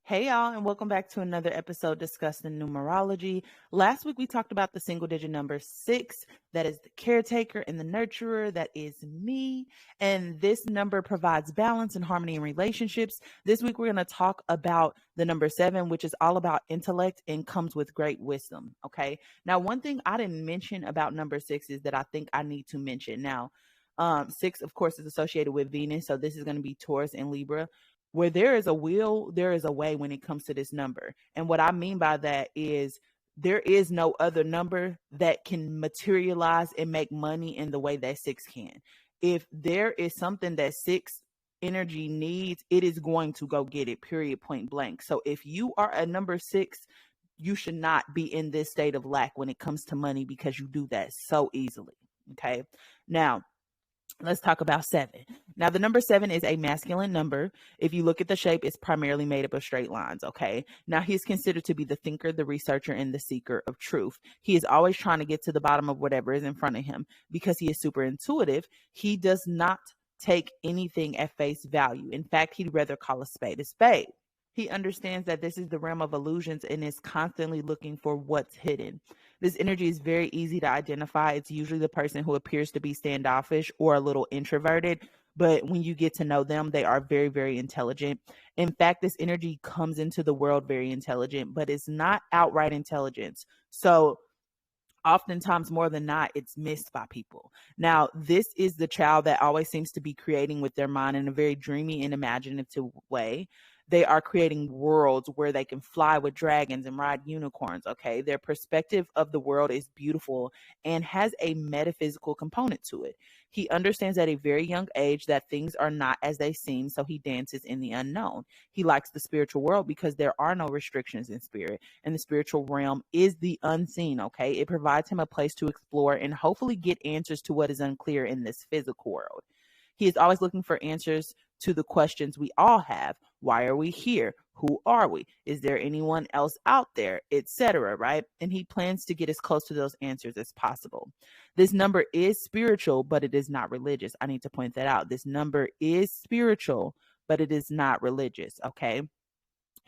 Hey y'all, and welcome back to another episode discussing numerology. Last week we talked about the single digit number 6, that is the caretaker and the nurturer, that is me. And this number provides balance and harmony in relationships. This week we're going to talk about the number 7, which is all about intellect and comes with great wisdom. Okay. Now, one thing I didn't mention about number 6 is that I think I need to mention. Now, 6, of course, is associated with Venus. So this is going to be Taurus and Libra. Where there is a will, there is a way when it comes to this number. And what I mean by that is there is no other number that can materialize and make money in the way that 6 can. If there is something that 6 energy needs, it is going to go get it, period, point blank. So if you are a number 6, you should not be in this state of lack when it comes to money because you do that so easily. Okay. Now, let's talk about 7. Now, the number 7 is a masculine number. If you look at the shape, it's primarily made up of straight lines. Okay. Now, he is considered to be the thinker, the researcher, and the seeker of truth. He is always trying to get to the bottom of whatever is in front of him because he is super intuitive. He does not take anything at face value. In fact, he'd rather call a spade a spade. He understands that this is the realm of illusions and is constantly looking for what's hidden. This energy is very easy to identify. It's usually the person who appears to be standoffish or a little introverted, but when you get to know them, they are very, very intelligent. In fact, this energy comes into the world very intelligent, but it's not outright intelligence. So oftentimes, more than not, it's missed by people. Now, this is the child that always seems to be creating with their mind in a very dreamy and imaginative way. They are creating worlds where they can fly with dragons and ride unicorns. Okay. Their perspective of the world is beautiful and has a metaphysical component to it. He understands at a very young age that things are not as they seem, so he dances in the unknown. He likes the spiritual world because there are no restrictions in spirit, and the spiritual realm is the unseen. Okay. It provides him a place to explore and hopefully get answers to what is unclear in this physical world. He is always looking for answers to the questions we all have. Why are we here? Who are we? Is there anyone else out there? Etc. Right? And he plans to get as close to those answers as possible. This number is spiritual, but it is not religious. I need to point that out. This number is spiritual, but it is not religious. Okay.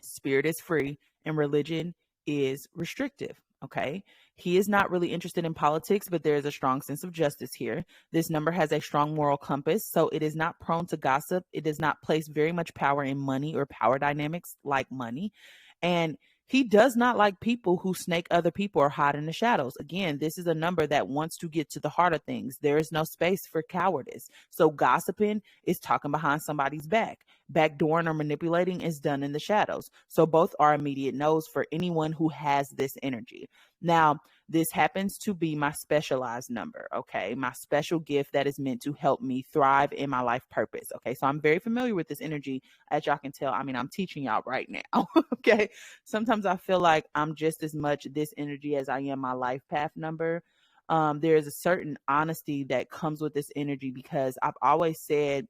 Spirit is free and religion is restrictive. Okay. He is not really interested in politics, but there is a strong sense of justice here. This number has a strong moral compass, so it is not prone to gossip. It does not place very much power in money or power dynamics like money. And he does not like people who snake other people or hide in the shadows. Again, this is a number that wants to get to the heart of things. There is no space for cowardice. So gossiping is talking behind somebody's back. Backdooring or manipulating is done in the shadows. So both are immediate no's for anyone who has this energy. Now, this happens to be my specialized number, okay? My special gift that is meant to help me thrive in my life purpose, okay? So I'm very familiar with this energy. As y'all can tell, I'm teaching y'all right now, okay? Sometimes I feel like I'm just as much this energy as I am my life path number. There is a certain honesty that comes with this energy because I've always said,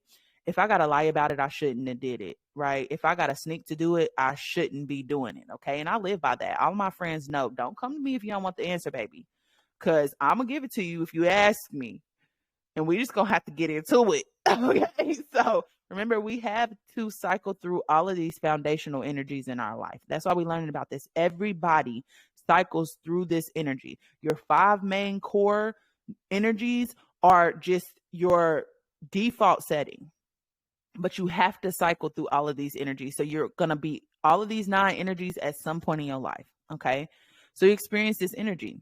if I got to lie about it, I shouldn't have did it, right? If I got to sneak to do it, I shouldn't be doing it, okay? And I live by that. All my friends know, don't come to me if you don't want the answer, baby, because I'm going to give it to you if you ask me, and we just going to have to get into it, okay? So remember, we have to cycle through all of these foundational energies in our life. That's why we're learning about this. Everybody cycles through this energy. Your 5 main core energies are just your default setting, but you have to cycle through all of these energies. So you're going to be all of these 9 energies at some point in your life. Okay. So you experience this energy.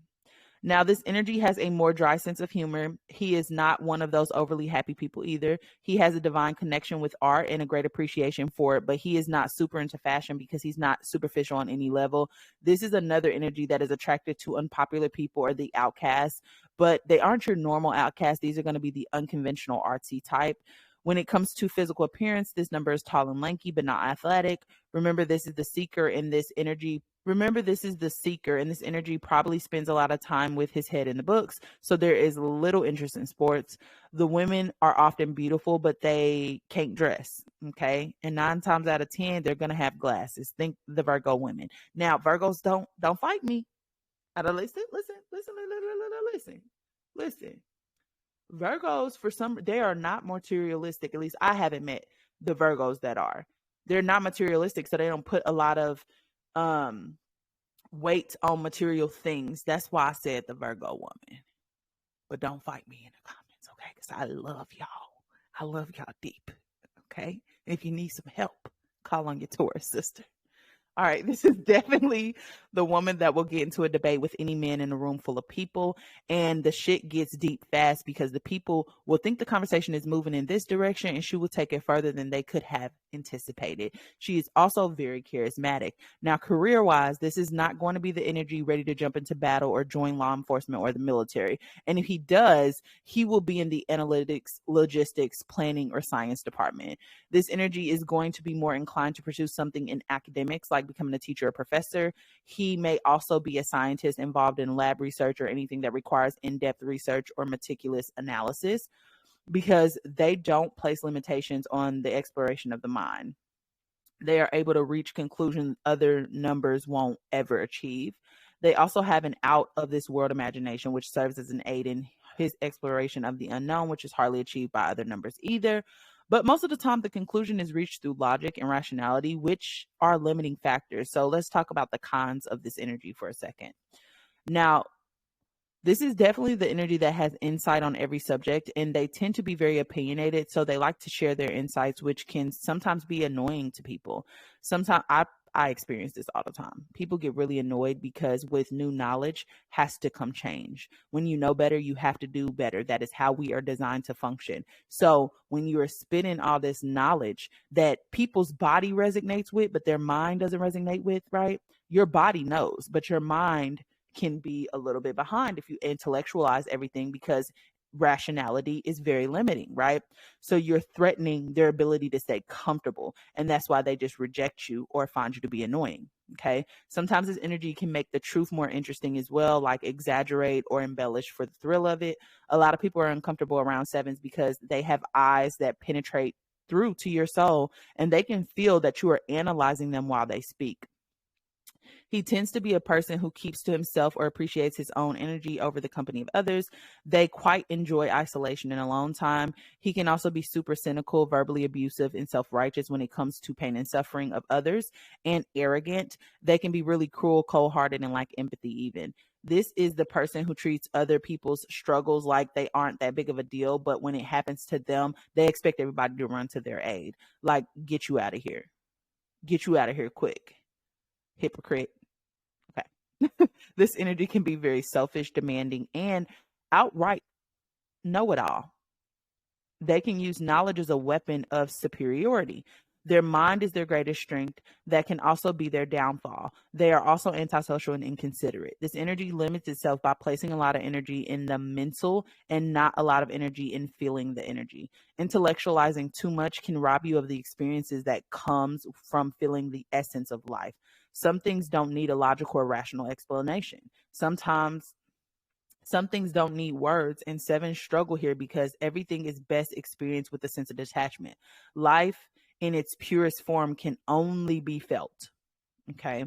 Now, this energy has a more dry sense of humor. He is not one of those overly happy people either. He has a divine connection with art and a great appreciation for it, but he is not super into fashion because he's not superficial on any level. This is another energy that is attracted to unpopular people or the outcasts, but they aren't your normal outcasts. These are going to be the unconventional artsy type. When it comes to physical appearance, this number is tall and lanky, but not athletic. Remember, this is the seeker in this energy. Remember, this is the seeker, and this energy probably spends a lot of time with his head in the books. So there is little interest in sports. The women are often beautiful, but they can't dress. Okay. And 9 times out of 10, they're going to have glasses. Think the Virgo women. Now, Virgos don't fight me. I don't listen. Virgos, they are not materialistic. At least I haven't met the Virgos that are. they're not materialistic, so they don't put a lot of weight on material things. That's why I said the Virgo woman. But don't fight me in the comments, okay? Because I love y'all. I love y'all deep, okay? And if you need some help, call on your Taurus sister. All right, this is definitely the woman that will get into a debate with any man in a room full of people, and the shit gets deep fast because the people will think the conversation is moving in this direction, and she will take it further than they could have anticipated. She is also very charismatic. Now, career-wise, this is not going to be the energy ready to jump into battle or join law enforcement or the military. And if he does, he will be in the analytics, logistics, planning, or science department. This energy is going to be more inclined to pursue something in academics, like becoming a teacher or professor. He may also be a scientist involved in lab research or anything that requires in-depth research or meticulous analysis, because they don't place limitations on the exploration of the mind. They are able to reach conclusions other numbers won't ever achieve. They also have an out of this world imagination, which serves as an aid in his exploration of the unknown, which is hardly achieved by other numbers either. But most of the time, the conclusion is reached through logic and rationality, which are limiting factors. So let's talk about the cons of this energy for a second. Now, this is definitely the energy that has insight on every subject, and they tend to be very opinionated. So they like to share their insights, which can sometimes be annoying to people. Sometimes I experience this all the time. People get really annoyed because with new knowledge has to come change. When you know better, you have to do better. That is how we are designed to function. So when you are spitting all this knowledge that people's body resonates with, but their mind doesn't resonate with, right? Your body knows, but your mind can be a little bit behind if you intellectualize everything, because rationality is very limiting, right? So you're threatening their ability to stay comfortable, and that's why they just reject you or find you to be annoying. Okay, sometimes this energy can make the truth more interesting as well, like exaggerate or embellish for the thrill of it. A lot of people are uncomfortable around sevens because they have eyes that penetrate through to your soul, and they can feel that you are analyzing them while they speak. He tends to be a person who keeps to himself or appreciates his own energy over the company of others. They quite enjoy isolation and alone time. He can also be super cynical, verbally abusive, and self-righteous when it comes to pain and suffering of others, and arrogant. They can be really cruel, cold-hearted, and lack empathy even. This is the person who treats other people's struggles like they aren't that big of a deal, but when it happens to them, they expect everybody to run to their aid. Like, get you out of here. Get you out of here quick. Hypocrite. Okay. This energy can be very selfish, demanding, and outright know-it-all. They can use knowledge as a weapon of superiority. Their mind is their greatest strength. That can also be their downfall. They are also antisocial and inconsiderate. This energy limits itself by placing a lot of energy in the mental and not a lot of energy in feeling the energy. Intellectualizing too much can rob you of the experiences that comes from feeling the essence of life. Some things don't need a logical or rational explanation. Sometimes some things don't need words, and sevens struggle here because everything is best experienced with a sense of detachment. Life in its purest form can only be felt. Okay.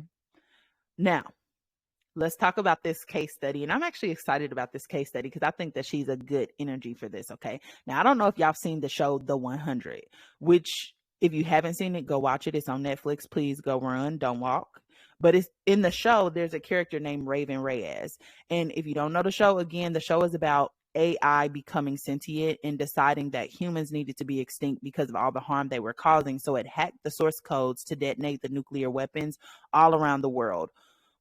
Now, let's talk about this case study. And I'm actually excited about this case study because I think that she's a good energy for this. Okay. Now, I don't know if y'all have seen the show The 100, which, if you haven't seen it, go watch it. It's on Netflix. Please go run, don't walk. But it's in the show, there's a character named Raven Reyes. And if you don't know the show, again, the show is about AI becoming sentient and deciding that humans needed to be extinct because of all the harm they were causing. So it hacked the source codes to detonate the nuclear weapons all around the world.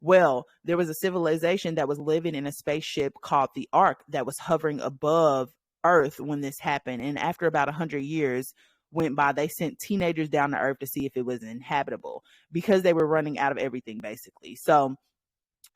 Well, there was a civilization that was living in a spaceship called the Ark that was hovering above Earth when this happened. And after about 100 years went by, they sent teenagers down to Earth to see if it was inhabitable because they were running out of everything, basically. So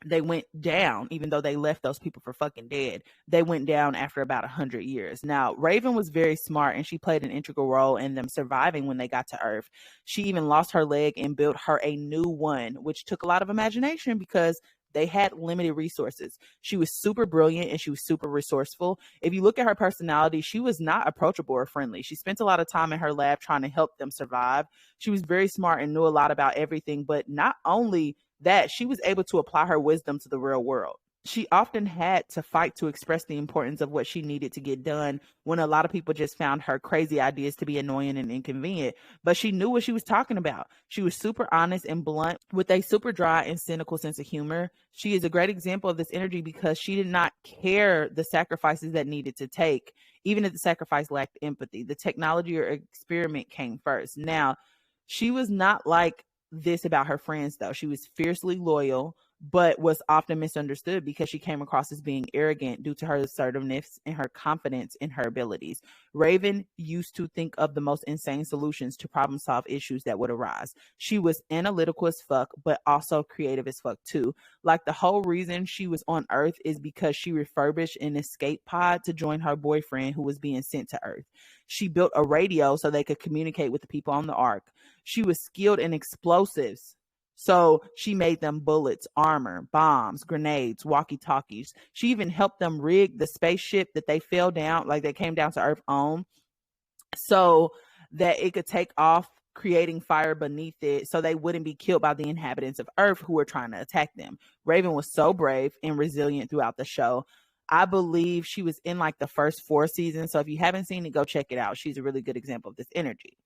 they went down, even though they left those people for fucking dead. They went down after about 100 years. Now, Raven was very smart, and she played an integral role in them surviving when they got to Earth. She even lost her leg and built her a new one, which took a lot of imagination because they had limited resources. She was super brilliant and she was super resourceful. If you look at her personality, she was not approachable or friendly. She spent a lot of time in her lab trying to help them survive. She was very smart and knew a lot about everything, but not only that, she was able to apply her wisdom to the real world. She often had to fight to express the importance of what she needed to get done when a lot of people just found her crazy ideas to be annoying and inconvenient. But she knew what she was talking about. She was super honest and blunt with a super dry and cynical sense of humor. She is a great example of this energy because she did not care the sacrifices that needed to take, even if the sacrifice lacked empathy. The technology or experiment came first. Now, she was not like this about her friends, though. She was fiercely loyal, but was often misunderstood because she came across as being arrogant due to her assertiveness and her confidence in her abilities. Raven used to think of the most insane solutions to problem solve issues that would arise. She was analytical as fuck, but also creative as fuck too. Like the whole reason she was on Earth is because she refurbished an escape pod to join her boyfriend who was being sent to Earth. She built a radio so they could communicate with the people on the Ark. She was skilled in explosives. So she made them bullets, armor, bombs, grenades, walkie-talkies. She even helped them rig the spaceship that they fell down, like they came down to Earth on, so that it could take off, creating fire beneath it so they wouldn't be killed by the inhabitants of Earth who were trying to attack them. Raven was so brave and resilient throughout the show. I believe she was in like the first 4 seasons. So if you haven't seen it, go check it out. She's a really good example of this energy.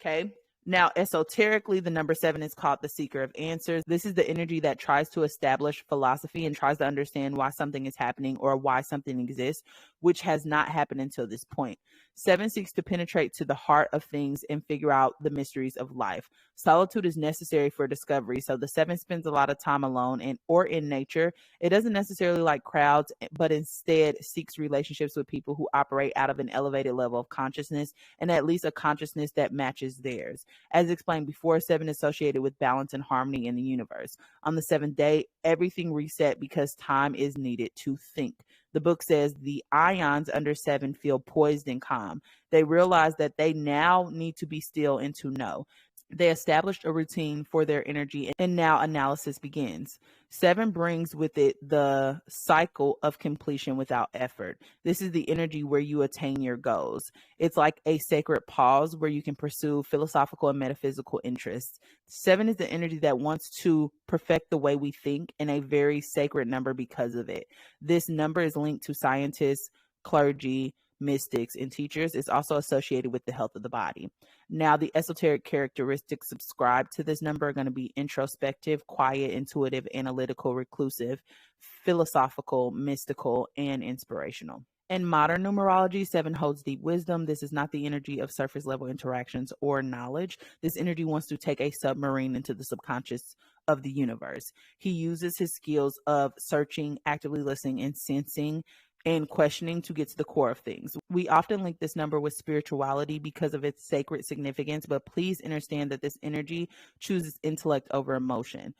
Okay. Now, esoterically, the number 7 is called the seeker of answers. This is the energy that tries to establish philosophy and tries to understand why something is happening or why something exists, which has not happened until this point. 7 seeks to penetrate to the heart of things and figure out the mysteries of life. Solitude is necessary for discovery, so the 7 spends a lot of time alone and or in nature. It doesn't necessarily like crowds, but instead seeks relationships with people who operate out of an elevated level of consciousness and at least a consciousness that matches theirs. As explained before, 7 is associated with balance and harmony in the universe. On the 7th day, everything reset because time is needed to think. The book says the ions under 7 feel poised and calm. They realize that they now need to be still and to know. They established a routine for their energy, and now analysis begins. 7 brings with it the cycle of completion without effort. This is the energy where you attain your goals. It's like a sacred pause where you can pursue philosophical and metaphysical interests. 7 is the energy that wants to perfect the way we think, and a very sacred number because of it. This number is linked to scientists, clergy, mystics, and teachers. It's also associated with the health of the body. Now, the esoteric characteristics subscribed to this number are going to be introspective, quiet, intuitive, analytical, reclusive, philosophical, mystical, and inspirational. In modern numerology, 7 holds deep wisdom. This is not the energy of surface level interactions or knowledge. This energy wants to take a submarine into the subconscious of the universe. He uses his skills of searching, actively listening, and sensing and questioning to get to the core of things. We often link this number with spirituality because of its sacred significance, but please understand that this energy chooses intellect over emotion.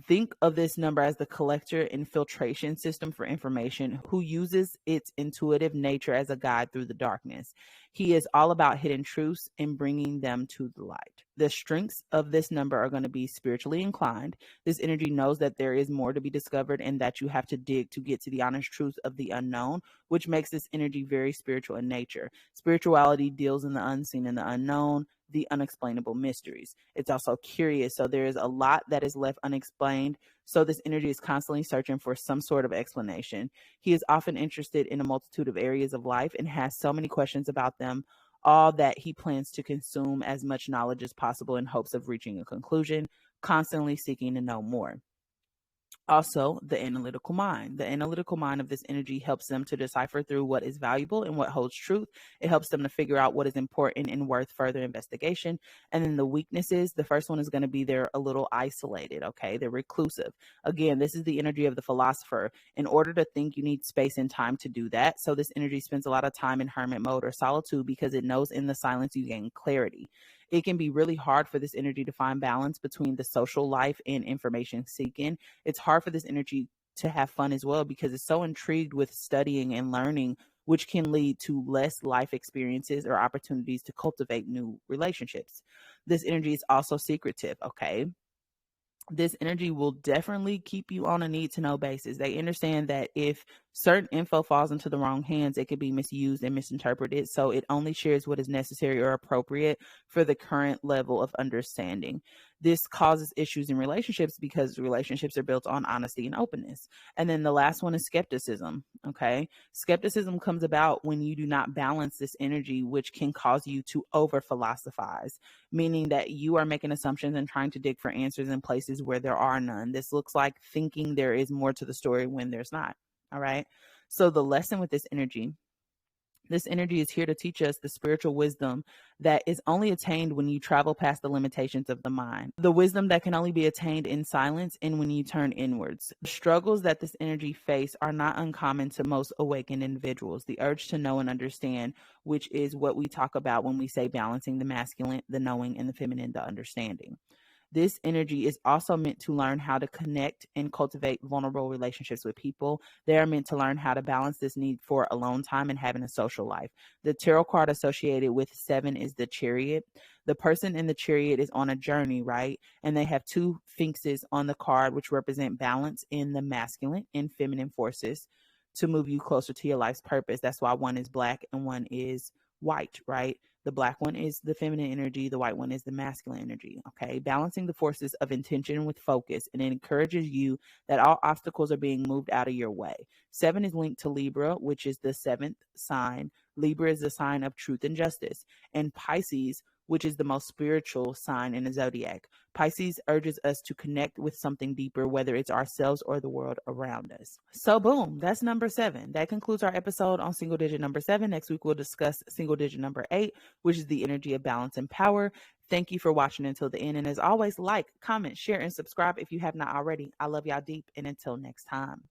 Think of this number as the collector and filtration system for information who uses its intuitive nature as a guide through the darkness. He is all about hidden truths and bringing them to the light. The strengths of this number are going to be spiritually inclined. This energy knows that there is more to be discovered and that you have to dig to get to the honest truth of the unknown, which makes this energy very spiritual in nature. Spirituality deals in the unseen and the unknown, the unexplainable mysteries. It's also curious, so there is a lot that is left unexplained. So this energy is constantly searching for some sort of explanation. He is often interested in a multitude of areas of life and has so many questions about them, all that he plans to consume as much knowledge as possible in hopes of reaching a conclusion, constantly seeking to know more. Also, the analytical mind. The analytical mind of this energy helps them to decipher through what is valuable and what holds truth. It helps them to figure out what is important and worth further investigation. And then the weaknesses, the first one is going to be they're a little isolated, okay? They're reclusive. Again, this is the energy of the philosopher. In order to think, you need space and time to do that. So this energy spends a lot of time in hermit mode or solitude because it knows in the silence you gain clarity. It can be really hard for this energy to find balance between the social life and information seeking. It's hard for this energy to have fun as well because it's so intrigued with studying and learning, which can lead to less life experiences or opportunities to cultivate new relationships. This energy is also secretive, okay? This energy will definitely keep you on a need to know basis. They understand that if certain info falls into the wrong hands, it could be misused and misinterpreted. So it only shares what is necessary or appropriate for the current level of understanding. This causes issues in relationships because relationships are built on honesty and openness. And then the last one is skepticism. Okay. Skepticism comes about when you do not balance this energy, which can cause you to over philosophize, meaning that you are making assumptions and trying to dig for answers in places where there are none. This looks like thinking there is more to the story when there's not. All right. So the lesson with this energy is here to teach us the spiritual wisdom that is only attained when you travel past the limitations of the mind. The wisdom that can only be attained in silence and when you turn inwards. The struggles that this energy face are not uncommon to most awakened individuals. The urge to know and understand, which is what we talk about when we say balancing the masculine, the knowing, and the feminine, the understanding. This energy is also meant to learn how to connect and cultivate vulnerable relationships with people. They are meant to learn how to balance this need for alone time and having a social life. The tarot card associated with 7 is the Chariot. The person in the Chariot is on a journey, right? And they have two sphinxes on the card, which represent balance in the masculine and feminine forces to move you closer to your life's purpose. That's why one is black and one is white, right? The black one is the feminine energy. The white one is the masculine energy. Okay. Balancing the forces of intention with focus. And it encourages you that all obstacles are being moved out of your way. 7 is linked to Libra, which is the 7th sign. Libra is the sign of truth and justice. And Pisces, which is the most spiritual sign in the zodiac. Pisces urges us to connect with something deeper, whether it's ourselves or the world around us. So boom, that's number 7. That concludes our episode on single digit number 7. Next week, we'll discuss single digit number 8, which is the energy of balance and power. Thank you for watching until the end. And as always, like, comment, share, and subscribe if you have not already. I love y'all deep. And until next time.